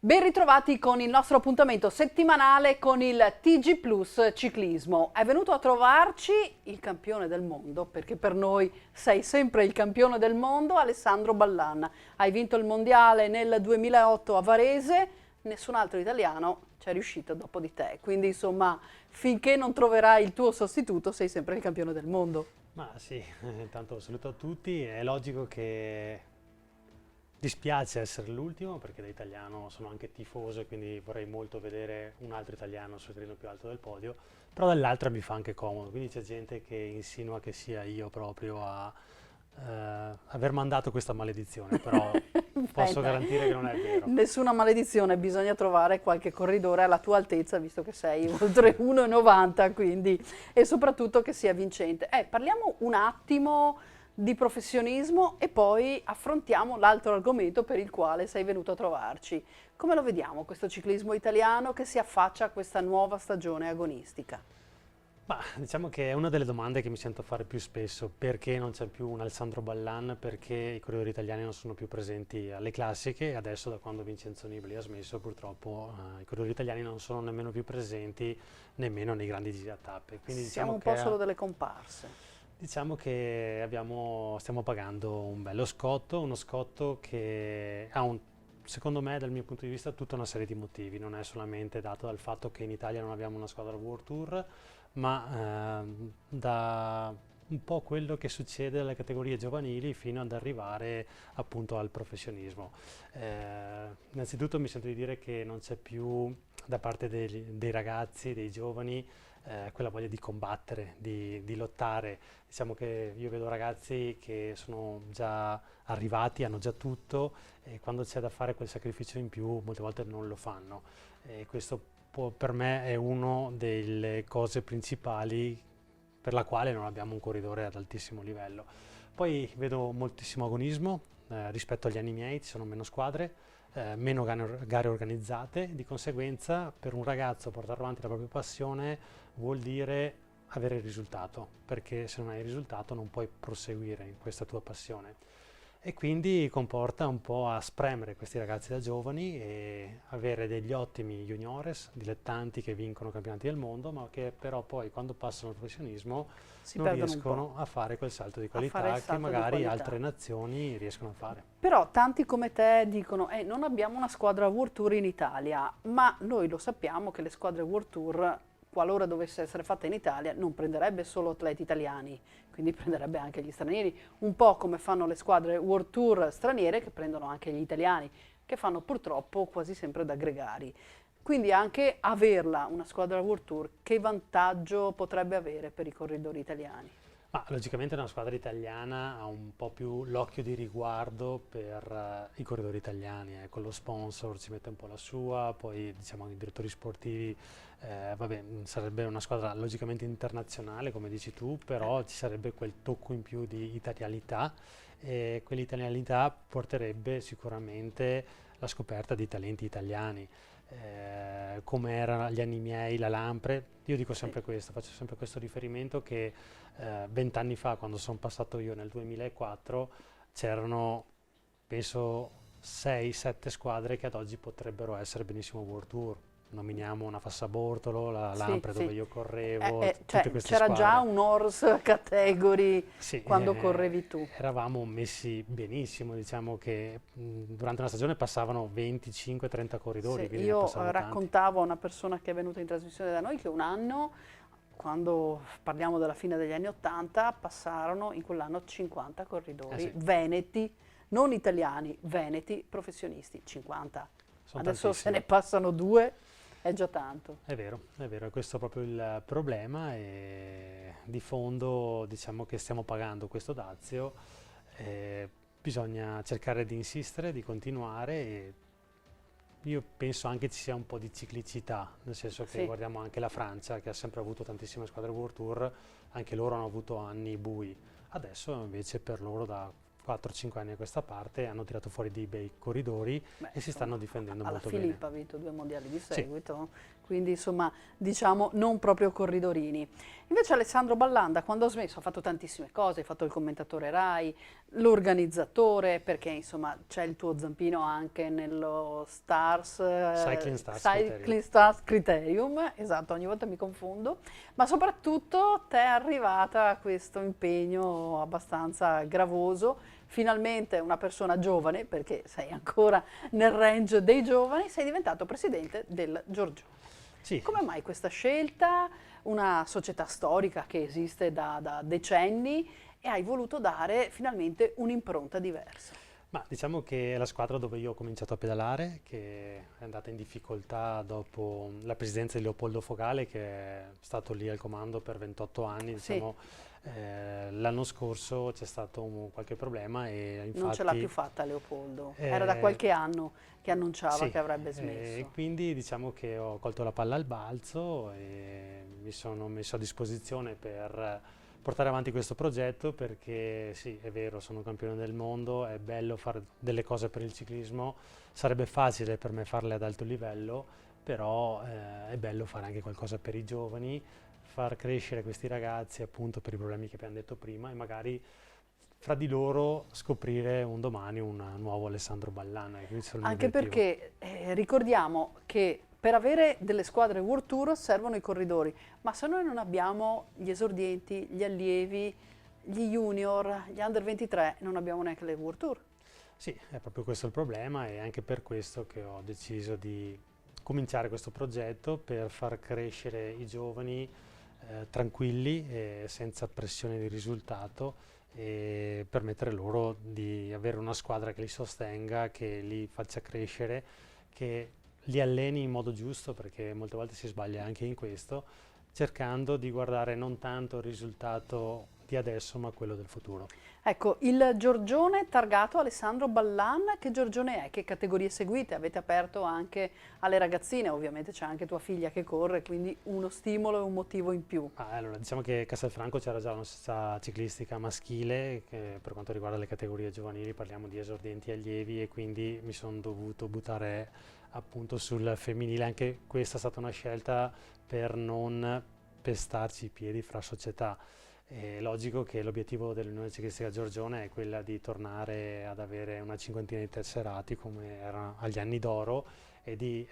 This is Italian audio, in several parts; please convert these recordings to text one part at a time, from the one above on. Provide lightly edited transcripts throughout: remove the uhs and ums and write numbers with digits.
Ben ritrovati con il nostro appuntamento settimanale con il TG Plus Ciclismo. È venuto a trovarci il campione del mondo, perché per noi sei sempre il campione del mondo, Alessandro Ballan. Hai vinto il mondiale nel 2008 a Varese, nessun altro italiano ci è riuscito dopo di te. Quindi insomma, finché non troverai il tuo sostituto, sei sempre il campione del mondo. Ma sì, intanto saluto a tutti. È logico che dispiace essere l'ultimo perché da italiano sono anche tifoso e quindi vorrei molto vedere un altro italiano sul treno più alto del podio, però dall'altra mi fa anche comodo, quindi c'è gente che insinua che sia io proprio a aver mandato questa maledizione, però posso Dai, garantire che non è vero. nessuna maledizione, bisogna trovare qualche corridore alla tua altezza, visto che sei oltre 1,90, quindi, e soprattutto che sia vincente. Parliamo un attimo di professionismo e poi affrontiamo l'altro argomento per il quale sei venuto a trovarci. Come lo vediamo questo ciclismo italiano che si affaccia a questa nuova stagione agonistica? Ma diciamo che è una delle domande che mi sento fare più spesso: perché non c'è più un Alessandro Ballan, perché i corridori italiani non sono più presenti alle classiche, e adesso da quando Vincenzo Nibali ha smesso purtroppo i corridori italiani non sono nemmeno più presenti nemmeno nei grandi giri a tappe. Quindi Siamo un po' solo delle comparse. diciamo che stiamo pagando un bello scotto, uno scotto che ha secondo me, dal mio punto di vista, tutta una serie di motivi. Non è solamente dato dal fatto che in Italia non abbiamo una squadra World Tour, ma da un po' quello che succede alle categorie giovanili fino ad arrivare appunto al professionismo. Innanzitutto mi sento di dire che non c'è più da parte dei ragazzi, dei giovani, quella voglia di combattere, di lottare. Diciamo che io vedo ragazzi che sono già arrivati, hanno già tutto, e quando c'è da fare quel sacrificio in più molte volte non lo fanno. E questo per me è una delle cose principali per la quale non abbiamo un corridore ad altissimo livello. Poi vedo moltissimo agonismo rispetto agli anni miei, ci sono meno squadre, meno gare organizzate, di conseguenza per un ragazzo portare avanti la propria passione vuol dire avere il risultato, perché se non hai il risultato non puoi proseguire in questa tua passione. E quindi comporta un po' a spremere questi ragazzi da giovani e avere degli ottimi juniores, dilettanti che vincono campionati del mondo, ma che però poi quando passano al professionismo Si non perdono un po'. riescono a fare quel salto di A fare il qualità che salto di magari qualità. altre nazioni riescono a fare. Però tanti come te dicono non abbiamo una squadra World Tour in Italia, ma noi lo sappiamo che le squadre World Tour, qualora dovesse essere fatta in Italia, non prenderebbe solo atleti italiani, quindi prenderebbe anche gli stranieri, un po' come fanno le squadre World Tour straniere che prendono anche gli italiani, che fanno purtroppo quasi sempre da gregari. Quindi anche averla una squadra World Tour, che vantaggio potrebbe avere per i corridori italiani? Ma logicamente una squadra italiana ha un po' più l'occhio di riguardo per i corridori italiani, con lo sponsor ci mette un po' la sua, poi diciamo i direttori sportivi, vabbè, sarebbe una squadra logicamente internazionale come dici tu, però ci sarebbe quel tocco in più di italianità, e quell'italianità porterebbe sicuramente la scoperta di talenti italiani. Come erano agli anni miei la Lampre, io dico sempre questo, faccio sempre questo riferimento che 20 anni fa, quando sono passato io nel 2004, c'erano penso 6-7 squadre che ad oggi potrebbero essere benissimo World Tour. Nominiamo una Fassabortolo, la Sì, Lampre sì. dove io correvo, Cioè, tutte queste c'era già squadre. un horse category Sì, quando correvi tu. eravamo messi benissimo, diciamo che durante una stagione passavano 25-30 corridori, Sì, quindi ne io passavano tanti. raccontavo a una persona che è venuta in trasmissione da noi che un anno, quando parliamo della fine degli anni 80, passarono in quell'anno 50 corridori Sì, veneti, non italiani, veneti professionisti, 50. sono Adesso se tantissimi. ne passano due, è già tanto. È vero, e questo è proprio il problema, e di fondo diciamo che stiamo pagando questo dazio, bisogna cercare di insistere, di continuare, e io penso anche ci sia un po' di ciclicità, nel senso che Sì. guardiamo anche la Francia che ha sempre avuto tantissime squadre World Tour, anche loro hanno avuto anni bui, adesso invece per loro da 4-5 anni a questa parte hanno tirato fuori dei bei corridori Beh, e si stanno insomma, difendendo alla molto bene. Filippa ha vinto 2 mondiali di Sì, seguito, quindi insomma diciamo non proprio corridorini. Invece Alessandro Ballanda quando ha smesso ha fatto tantissime cose, ha fatto il commentatore Rai, l'organizzatore, perché insomma c'è il tuo zampino anche nello Cycling Cycling Stars Criterium, esatto, ogni volta mi confondo, ma soprattutto ti è arrivata questo impegno abbastanza gravoso, finalmente una persona giovane, perché sei ancora nel range dei giovani, sei diventato presidente del Giorgione. Sì. Come mai questa scelta? Una società storica che esiste da decenni e hai voluto dare finalmente un'impronta diversa. Ma diciamo che è la squadra dove io ho cominciato a pedalare, che è andata in difficoltà dopo la presidenza di Leopoldo Fogale, che è stato lì al comando per 28 anni. Sì, Diciamo, l'anno scorso c'è stato qualche problema e non ce l'ha più infatti fatta Leopoldo. Era da qualche anno che annunciava sì, che avrebbe e smesso. quindi diciamo che ho colto la palla al balzo e mi sono messo a disposizione per portare avanti questo progetto perché sì, è vero, sono campione del mondo, è bello fare delle cose per il ciclismo, sarebbe facile per me farle ad alto livello, però è bello fare anche qualcosa per i giovani, far crescere questi ragazzi appunto per i problemi che abbiamo detto prima e magari fra di loro scoprire un domani un nuovo Alessandro Ballana, e questo è il mio Anche obiettivo. perché ricordiamo che per avere delle squadre World Tour servono i corridori, ma se noi non abbiamo gli esordienti, gli allievi, gli junior, gli under 23, non abbiamo neanche le World Tour. Sì, è proprio questo il problema e anche per questo che ho deciso di cominciare questo progetto per far crescere i giovani tranquilli e senza pressione di risultato e permettere loro di avere una squadra che li sostenga, che li faccia crescere, che li alleni in modo giusto, perché molte volte si sbaglia anche in questo, cercando di guardare non tanto il risultato di adesso, ma quello del futuro. Ecco, il Giorgione targato Alessandro Ballan, che Giorgione è? Che categorie seguite? Avete aperto anche alle ragazzine, ovviamente c'è anche tua figlia che corre, quindi uno stimolo e un motivo in più. Allora, diciamo che a Castelfranco c'era già una società ciclistica maschile, che per quanto riguarda le categorie giovanili parliamo di esordienti e allievi e quindi mi sono dovuto buttare appunto sul femminile. Anche questa è stata una scelta per non pestarci i piedi fra società. È logico che l'obiettivo dell'Unione Ciclistica Giorgione è quella di tornare ad avere una cinquantina di tesserati come era agli anni d'oro e di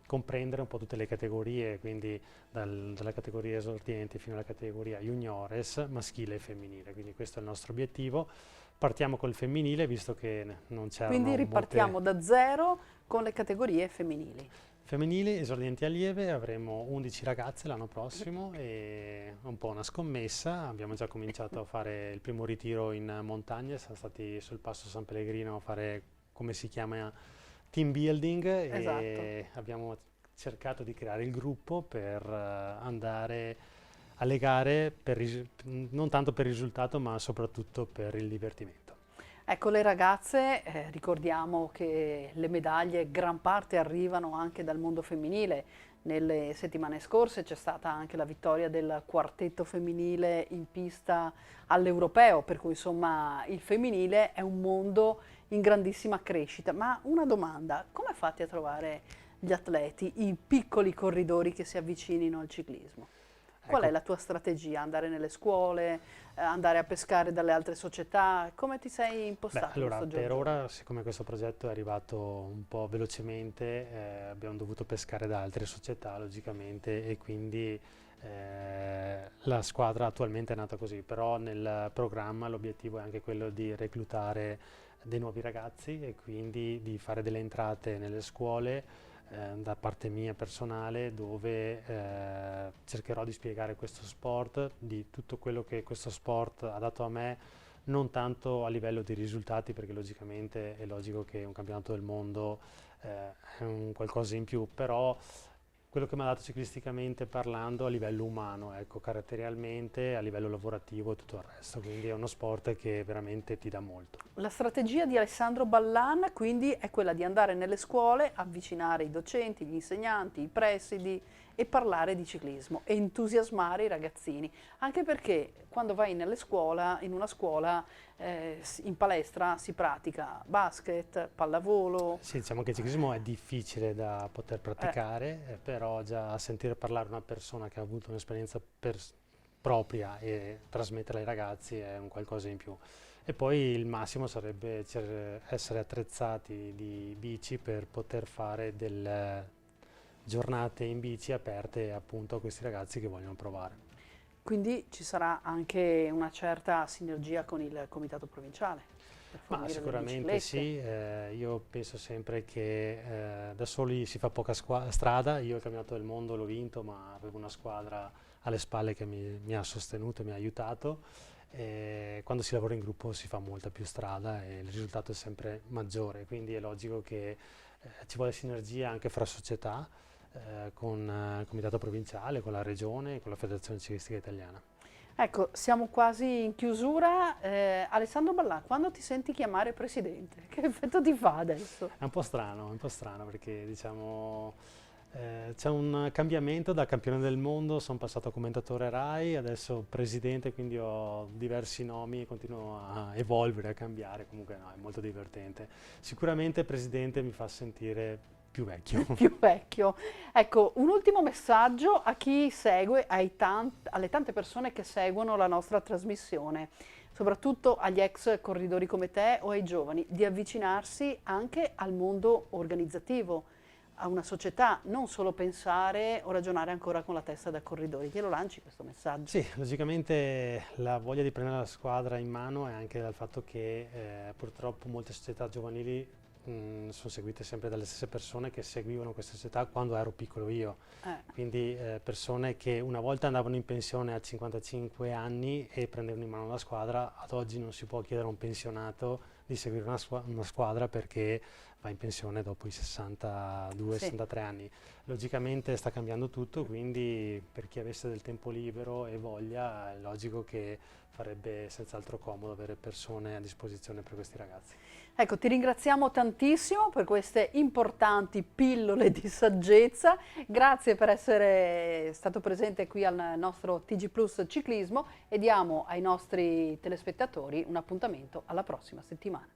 comprendere un po' tutte le categorie, quindi dalla categoria esordienti fino alla categoria juniores, maschile e femminile. Quindi questo è il nostro obiettivo. Partiamo col femminile, visto che non c'erano Quindi ripartiamo molte. da zero con le categorie femminili. Femminili, esordienti allieve, avremo 11 ragazze l'anno prossimo e un po' una scommessa. Abbiamo già cominciato a fare il primo ritiro in montagna, siamo stati sul Passo San Pellegrino a fare, come si chiama, team building Esatto. e abbiamo cercato di creare il gruppo per andare alle gare non tanto per il risultato ma soprattutto per il divertimento. Ecco, le ragazze, ricordiamo che le medaglie gran parte arrivano anche dal mondo femminile. Nelle settimane scorse c'è stata anche la vittoria del quartetto femminile in pista all'Europeo, per cui insomma il femminile è un mondo in grandissima crescita. Ma una domanda, come fate a trovare gli atleti, i piccoli corridori che si avvicinino al ciclismo? Qual è Ecco, la tua strategia? Andare nelle scuole, andare a pescare dalle altre società? Come ti sei beh, impostato allora questo per Giorgione? ora, siccome questo progetto è arrivato un po' velocemente, abbiamo dovuto pescare da altre società, logicamente, e quindi la squadra attualmente è nata così, però nel programma l'obiettivo è anche quello di reclutare dei nuovi ragazzi e quindi di fare delle entrate nelle scuole da parte mia personale dove cercherò di spiegare questo sport, di tutto quello che questo sport ha dato a me, non tanto a livello di risultati, perché logicamente è logico che un campionato del mondo è un qualcosa in più, però quello che mi ha dato ciclisticamente parlando a livello umano, ecco, caratterialmente, a livello lavorativo e tutto il resto, quindi è uno sport che veramente ti dà molto. La strategia di Alessandro Ballan quindi è quella di andare nelle scuole, avvicinare i docenti, gli insegnanti, i presidi e parlare di ciclismo, e entusiasmare i ragazzini, anche perché quando vai in una scuola, in palestra si pratica basket, pallavolo. Sì, diciamo che il ciclismo è difficile da poter praticare, però già sentire parlare una persona che ha avuto un'esperienza propria e trasmetterla ai ragazzi è un qualcosa in più. E poi il massimo sarebbe essere attrezzati di bici per poter fare delle giornate in bici aperte appunto a questi ragazzi che vogliono provare. Quindi ci sarà anche una certa sinergia con il comitato provinciale per Ma fornire le sicuramente biciclette. sì, io penso sempre che da soli si fa poca strada. Io il campionato del mondo l'ho vinto, ma avevo una squadra alle spalle che mi ha sostenuto, mi ha aiutato. Quando si lavora in gruppo si fa molta più strada e il risultato è sempre maggiore, quindi è logico che ci vuole sinergia anche fra società, con il comitato provinciale, con la regione e con la Federazione Ciclistica Italiana. Ecco, siamo quasi in chiusura. Alessandro Ballà, quando ti senti chiamare presidente, che effetto ti fa adesso? È un po' strano perché diciamo c'è un cambiamento da campione del mondo, sono passato a commentatore Rai, adesso presidente, quindi ho diversi nomi e continuo a evolvere, a cambiare, comunque no, è molto divertente. Sicuramente presidente mi fa sentire più vecchio. Più vecchio. Ecco, un ultimo messaggio a chi segue, alle tante persone che seguono la nostra trasmissione, soprattutto agli ex corridori come te o ai giovani, di avvicinarsi anche al mondo organizzativo, a una società, non solo pensare o ragionare ancora con la testa da corridori. Glielo lanci questo messaggio? Sì, logicamente la voglia di prendere la squadra in mano è anche dal fatto che purtroppo molte società giovanili sono seguite sempre dalle stesse persone che seguivano questa società quando ero piccolo io. Quindi persone che una volta andavano in pensione a 55 anni e prendevano in mano la squadra, ad oggi non si può chiedere a un pensionato di seguire una squadra perché va in pensione dopo i 62-63 anni. Logicamente sta cambiando tutto, quindi per chi avesse del tempo libero e voglia è logico che farebbe senz'altro comodo avere persone a disposizione per questi ragazzi. Ecco, ti ringraziamo tantissimo per queste importanti pillole di saggezza. Grazie per essere stato presente qui al nostro TG Plus Ciclismo e diamo ai nostri telespettatori un appuntamento alla prossima settimana.